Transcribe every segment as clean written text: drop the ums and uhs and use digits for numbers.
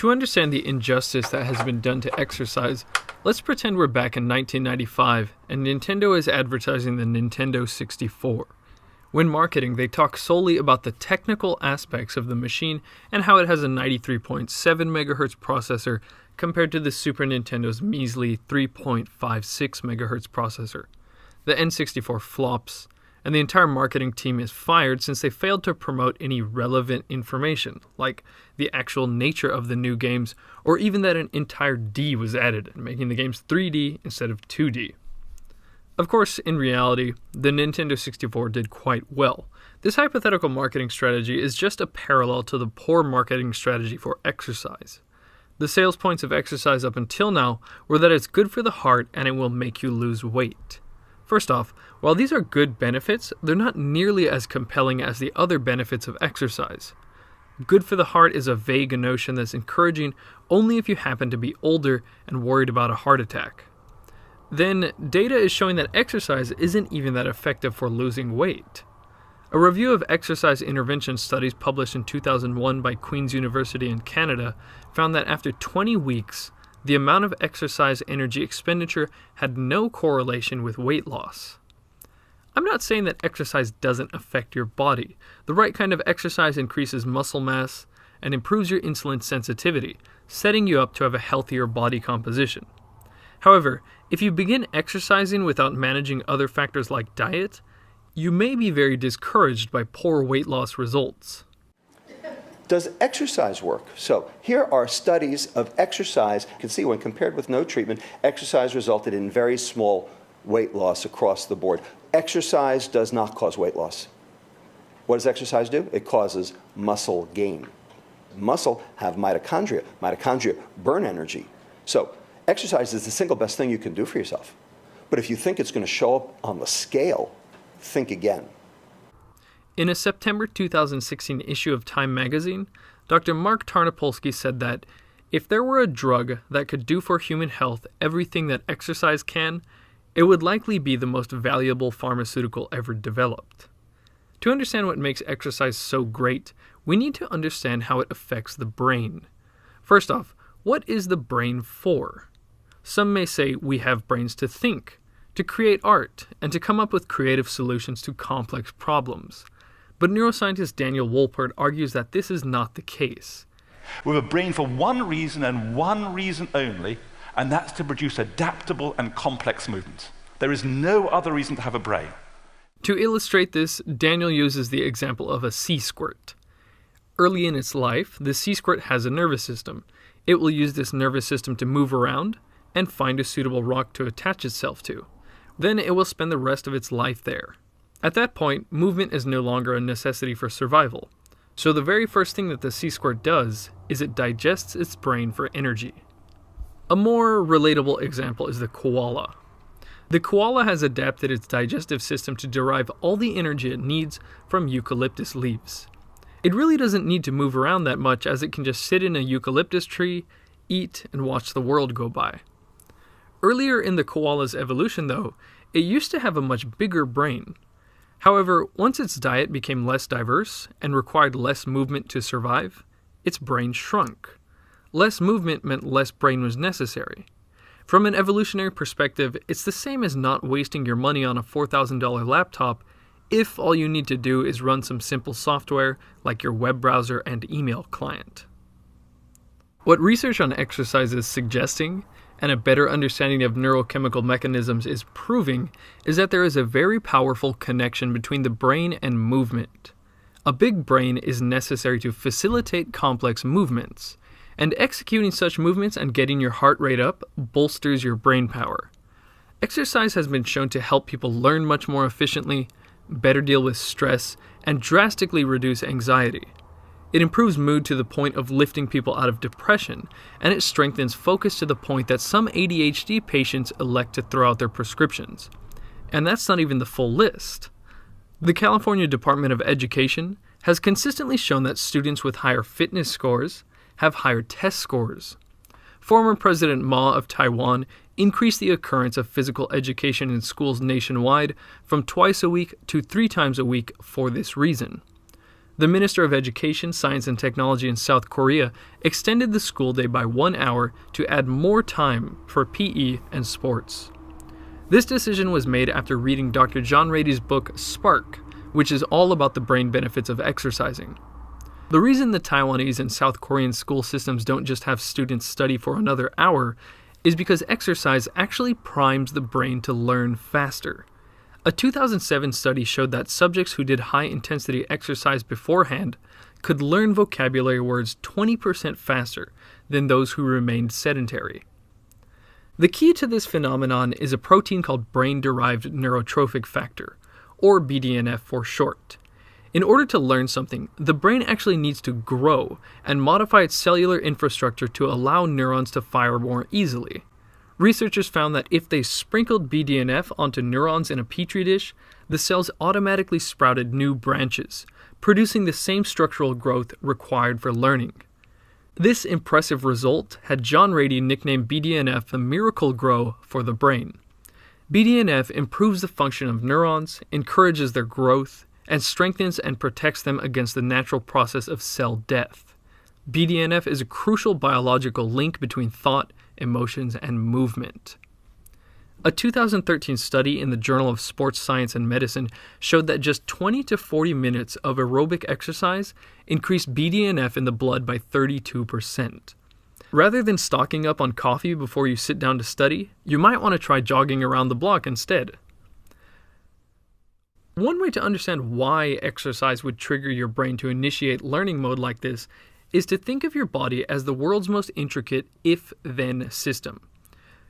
To understand the injustice that has been done to exercise, let's pretend we're back in 1995 and Nintendo is advertising the Nintendo 64. When marketing, they talk solely about the technical aspects of the machine and how it has a 93.7 MHz processor compared to the Super Nintendo's measly 3.56 MHz processor. The N64 flops, and the entire marketing team is fired since they failed to promote any relevant information, like the actual nature of the new games, or even that an entire D was added, making the games 3D instead of 2D. Of course, in reality, the Nintendo 64 did quite well. This hypothetical marketing strategy is just a parallel to the poor marketing strategy for exercise. The sales points of exercise up until now were that it's good for the heart and it will make you lose weight. First off, while these are good benefits, they're not nearly as compelling as the other benefits of exercise. Good for the heart is a vague notion that's encouraging only if you happen to be older and worried about a heart attack. Then, data is showing that exercise isn't even that effective for losing weight. A review of exercise intervention studies published in 2001 by Queen's University in Canada found that after 20 weeks, the amount of exercise energy expenditure had no correlation with weight loss. I'm not saying that exercise doesn't affect your body. The right kind of exercise increases muscle mass and improves your insulin sensitivity, setting you up to have a healthier body composition. However, if you begin exercising without managing other factors like diet, you may be very discouraged by poor weight loss results. Does exercise work? So here are studies of exercise. You can see when compared with no treatment, exercise resulted in very small weight loss across the board. Exercise does not cause weight loss. What does exercise do? It causes muscle gain. Muscle have mitochondria. Mitochondria burn energy. So exercise is the single best thing you can do for yourself. But if you think it's going to show up on the scale, think again. In a September 2016 issue of Time magazine, Dr. Mark Tarnopolsky said that if there were a drug that could do for human health everything that exercise can, it would likely be the most valuable pharmaceutical ever developed. To understand what makes exercise so great, we need to understand how it affects the brain. First off, what is the brain for? Some may say we have brains to think, to create art, and to come up with creative solutions to complex problems. But neuroscientist Daniel Wolpert argues that this is not the case. We have a brain for one reason and one reason only, and that's to produce adaptable and complex movements. There is no other reason to have a brain. To illustrate this, Daniel uses the example of a sea squirt. Early in its life, the sea squirt has a nervous system. It will use this nervous system to move around and find a suitable rock to attach itself to. Then it will spend the rest of its life there. At that point, movement is no longer a necessity for survival. So the very first thing that the sea squirt does is it digests its brain for energy. A more relatable example is the koala. The koala has adapted its digestive system to derive all the energy it needs from eucalyptus leaves. It really doesn't need to move around that much, as it can just sit in a eucalyptus tree, eat, and watch the world go by. Earlier in the koala's evolution, though, it used to have a much bigger brain. However, once its diet became less diverse and required less movement to survive, its brain shrunk. Less movement meant less brain was necessary. From an evolutionary perspective, it's the same as not wasting your money on a $4,000 laptop if all you need to do is run some simple software like your web browser and email client. What research on exercise is suggesting, and a better understanding of neurochemical mechanisms is proving, is that there is a very powerful connection between the brain and movement. A big brain is necessary to facilitate complex movements, and executing such movements and getting your heart rate up bolsters your brain power. Exercise has been shown to help people learn much more efficiently, better deal with stress, and drastically reduce anxiety. It improves mood to the point of lifting people out of depression, and it strengthens focus to the point that some ADHD patients elect to throw out their prescriptions. And that's not even the full list. The California Department of Education has consistently shown that students with higher fitness scores have higher test scores. Former President Ma of Taiwan increased the occurrence of physical education in schools nationwide from twice a week to 3 times a week for this reason. The Minister of Education, Science and Technology in South Korea extended the school day by 1 hour to add more time for PE and sports. This decision was made after reading Dr. John Ratey's book Spark, which is all about the brain benefits of exercising. The reason the Taiwanese and South Korean school systems don't just have students study for another hour is because exercise actually primes the brain to learn faster. A 2007 study showed that subjects who did high-intensity exercise beforehand could learn vocabulary words 20% faster than those who remained sedentary. The key to this phenomenon is a protein called brain-derived neurotrophic factor, or BDNF for short. In order to learn something, the brain actually needs to grow and modify its cellular infrastructure to allow neurons to fire more easily. Researchers found that if they sprinkled BDNF onto neurons in a petri dish, the cells automatically sprouted new branches, producing the same structural growth required for learning. This impressive result had John Ratey nickname BDNF the miracle grow for the brain. BDNF improves the function of neurons, encourages their growth, and strengthens and protects them against the natural process of cell death. BDNF is a crucial biological link between thought, emotions, and movement. A 2013 study in the Journal of Sports Science and Medicine showed that just 20 to 40 minutes of aerobic exercise increased BDNF in the blood by 32%. Rather than stocking up on coffee before you sit down to study, you might want to try jogging around the block instead. One way to understand why exercise would trigger your brain to initiate learning mode like this is to think of your body as the world's most intricate if-then system.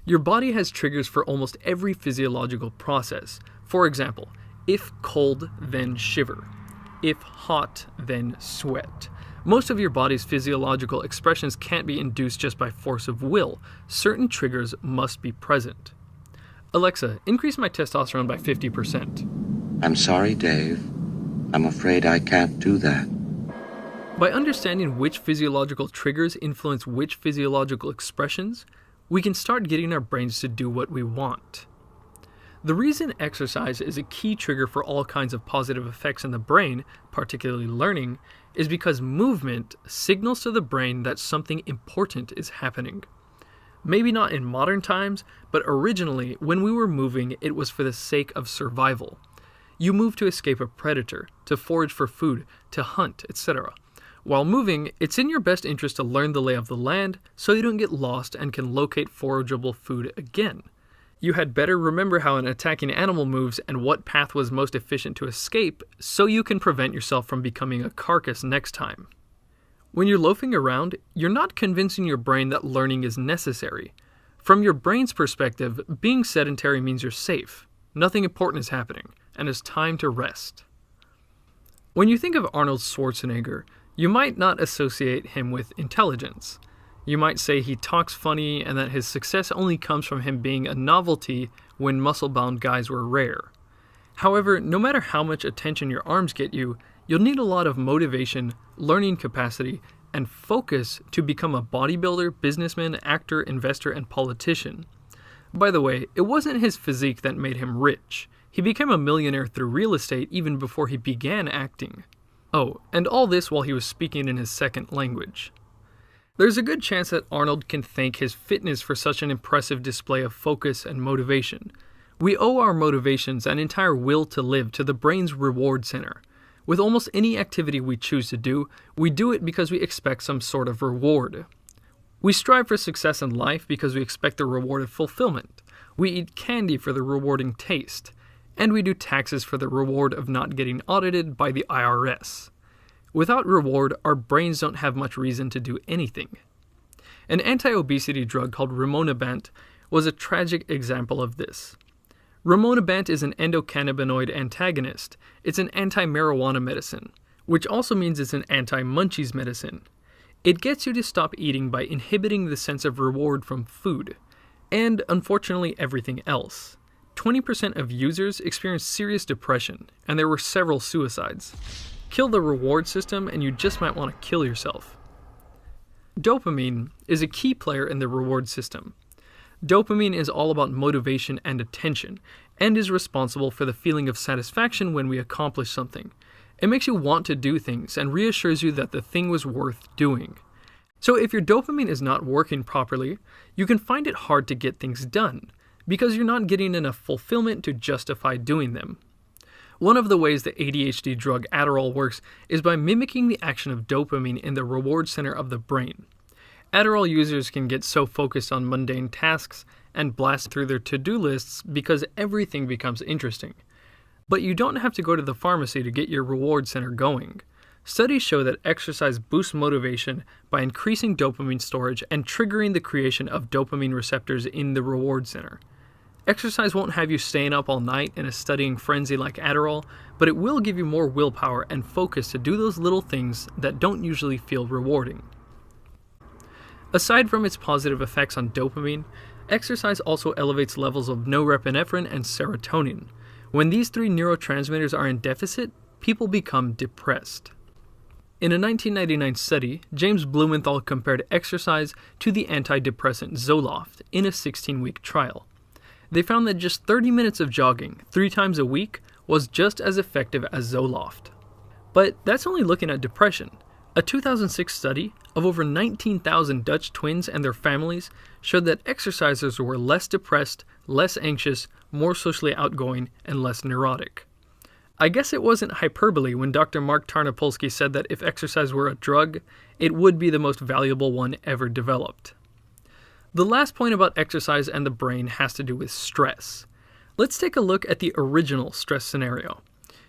Your body has triggers for almost every physiological process. For example, if cold, then shiver. If hot, then sweat. Most of your body's physiological expressions can't be induced just by force of will. Certain triggers must be present. Alexa, increase my testosterone by 50%. I'm sorry, Dave. I'm afraid I can't do that. By understanding which physiological triggers influence which physiological expressions, we can start getting our brains to do what we want. The reason exercise is a key trigger for all kinds of positive effects in the brain, particularly learning, is because movement signals to the brain that something important is happening. Maybe not in modern times, but originally, when we were moving, it was for the sake of survival. You move to escape a predator, to forage for food, to hunt, etc. While moving, it's in your best interest to learn the lay of the land so you don't get lost and can locate forageable food again. You had better remember how an attacking animal moves and what path was most efficient to escape so you can prevent yourself from becoming a carcass next time. When you're loafing around, you're not convincing your brain that learning is necessary. From your brain's perspective, being sedentary means you're safe, nothing important is happening, and it's time to rest. When you think of Arnold Schwarzenegger, you might not associate him with intelligence. You might say he talks funny and that his success only comes from him being a novelty when muscle-bound guys were rare. However, no matter how much attention your arms get you, you'll need a lot of motivation, learning capacity, and focus to become a bodybuilder, businessman, actor, investor, and politician. By the way, it wasn't his physique that made him rich. He became a millionaire through real estate even before he began acting. Oh, and all this while he was speaking in his second language. There's a good chance that Arnold can thank his fitness for such an impressive display of focus and motivation. We owe our motivations and entire will to live to the brain's reward center. With almost any activity we choose to do, we do it because we expect some sort of reward. We strive for success in life because we expect the reward of fulfillment. We eat candy for the rewarding taste. And we do taxes for the reward of not getting audited by the IRS. Without reward, our brains don't have much reason to do anything. An anti-obesity drug called rimonabant was a tragic example of this. Rimonabant is an endocannabinoid antagonist. It's an anti-marijuana medicine, which also means it's an anti-munchies medicine. It gets you to stop eating by inhibiting the sense of reward from food, and unfortunately everything else. 20% of users experienced serious depression, and there were several suicides. Kill the reward system and you just might want to kill yourself. Dopamine is a key player in the reward system. Dopamine is all about motivation and attention, and is responsible for the feeling of satisfaction when we accomplish something. It makes you want to do things and reassures you that the thing was worth doing. So if your dopamine is not working properly, you can find it hard to get things done, because you're not getting enough fulfillment to justify doing them. One of the ways the ADHD drug Adderall works is by mimicking the action of dopamine in the reward center of the brain. Adderall users can get so focused on mundane tasks and blast through their to-do lists because everything becomes interesting. But you don't have to go to the pharmacy to get your reward center going. Studies show that exercise boosts motivation by increasing dopamine storage and triggering the creation of dopamine receptors in the reward center. Exercise won't have you staying up all night in a studying frenzy like Adderall, but it will give you more willpower and focus to do those little things that don't usually feel rewarding. Aside from its positive effects on dopamine, exercise also elevates levels of norepinephrine and serotonin. When these three neurotransmitters are in deficit, people become depressed. In a 1999 study, James Blumenthal compared exercise to the antidepressant Zoloft in a 16-week trial. They found that just 30 minutes of jogging 3 times a week was just as effective as Zoloft. But that's only looking at depression. A 2006 study of over 19,000 Dutch twins and their families showed that exercisers were less depressed, less anxious, more socially outgoing, and less neurotic. I guess it wasn't hyperbole when Dr. Mark Tarnopolsky said that if exercise were a drug, it would be the most valuable one ever developed. The last point about exercise and the brain has to do with stress. Let's take a look at the original stress scenario.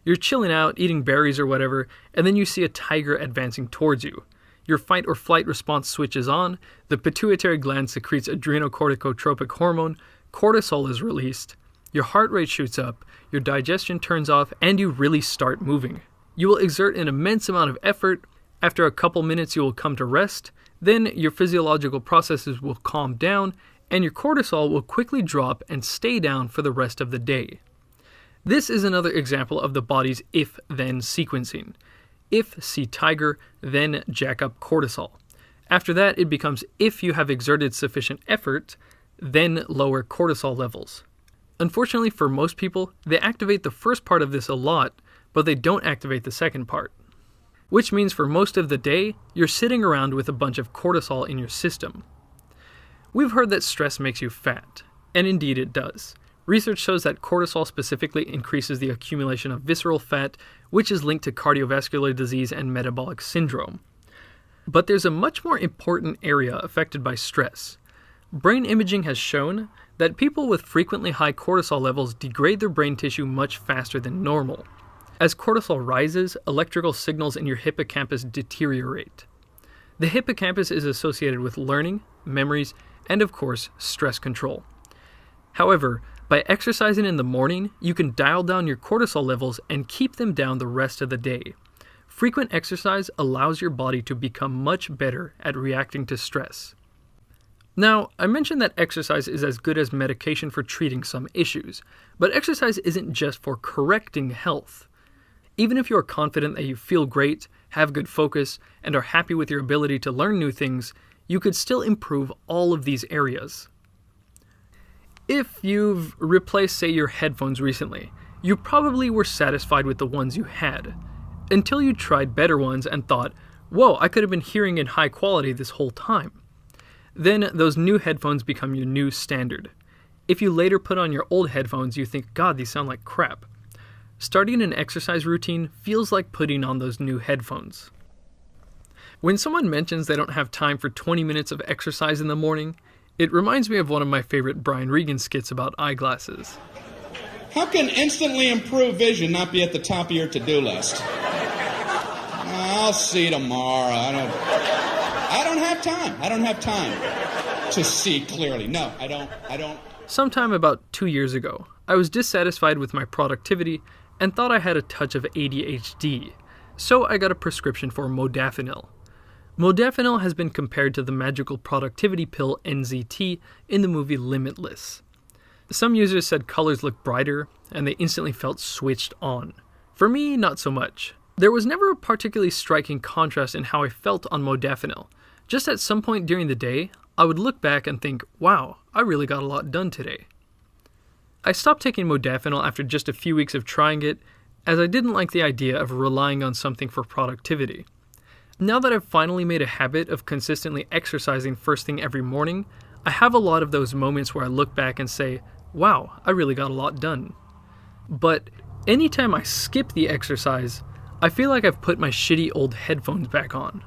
You're chilling out, eating berries or whatever, and then you see a tiger advancing towards you. Your fight or flight response switches on, the pituitary gland secretes adrenocorticotropic hormone, cortisol is released, your heart rate shoots up, your digestion turns off, and you really start moving. You will exert an immense amount of effort. After a couple minutes you will come to rest, then your physiological processes will calm down, and your cortisol will quickly drop and stay down for the rest of the day. This is another example of the body's if-then sequencing. If see tiger, then jack up cortisol. After that, it becomes if you have exerted sufficient effort, then lower cortisol levels. Unfortunately for most people, they activate the first part of this a lot, but they don't activate the second part. Which means for most of the day, you're sitting around with a bunch of cortisol in your system. We've heard that stress makes you fat, and indeed it does. Research shows that cortisol specifically increases the accumulation of visceral fat, which is linked to cardiovascular disease and metabolic syndrome. But there's a much more important area affected by stress. Brain imaging has shown that people with frequently high cortisol levels degrade their brain tissue much faster than normal. As cortisol rises, electrical signals in your hippocampus deteriorate. The hippocampus is associated with learning, memories, and of course, stress control. However, by exercising in the morning, you can dial down your cortisol levels and keep them down the rest of the day. Frequent exercise allows your body to become much better at reacting to stress. Now, I mentioned that exercise is as good as medication for treating some issues, but exercise isn't just for correcting health. Even if you are confident that you feel great, have good focus, and are happy with your ability to learn new things, you could still improve all of these areas. If you've replaced, say, your headphones recently, you probably were satisfied with the ones you had, until you tried better ones and thought, whoa, I could have been hearing in high quality this whole time. Then those new headphones become your new standard. If you later put on your old headphones, you think, God, these sound like crap. Starting an exercise routine feels like putting on those new headphones. When someone mentions they don't have time for 20 minutes of exercise in the morning, it reminds me of one of my favorite Brian Regan skits about eyeglasses. How can instantly improved vision not be at the top of your to-do list? I'll see tomorrow. I don't have time. I don't have time to see clearly. No, I don't. Sometime about 2 years ago, I was dissatisfied with my productivity and thought I had a touch of ADHD, so I got a prescription for modafinil. Modafinil has been compared to the magical productivity pill NZT in the movie Limitless. Some users said colors looked brighter, and they instantly felt switched on. For me, not so much. There was never a particularly striking contrast in how I felt on modafinil. Just at some point during the day, I would look back and think, wow, I really got a lot done today. I stopped taking modafinil after just a few weeks of trying it, as I didn't like the idea of relying on something for productivity. Now that I've finally made a habit of consistently exercising first thing every morning, I have a lot of those moments where I look back and say, wow, I really got a lot done. But anytime I skip the exercise, I feel like I've put my shitty old headphones back on.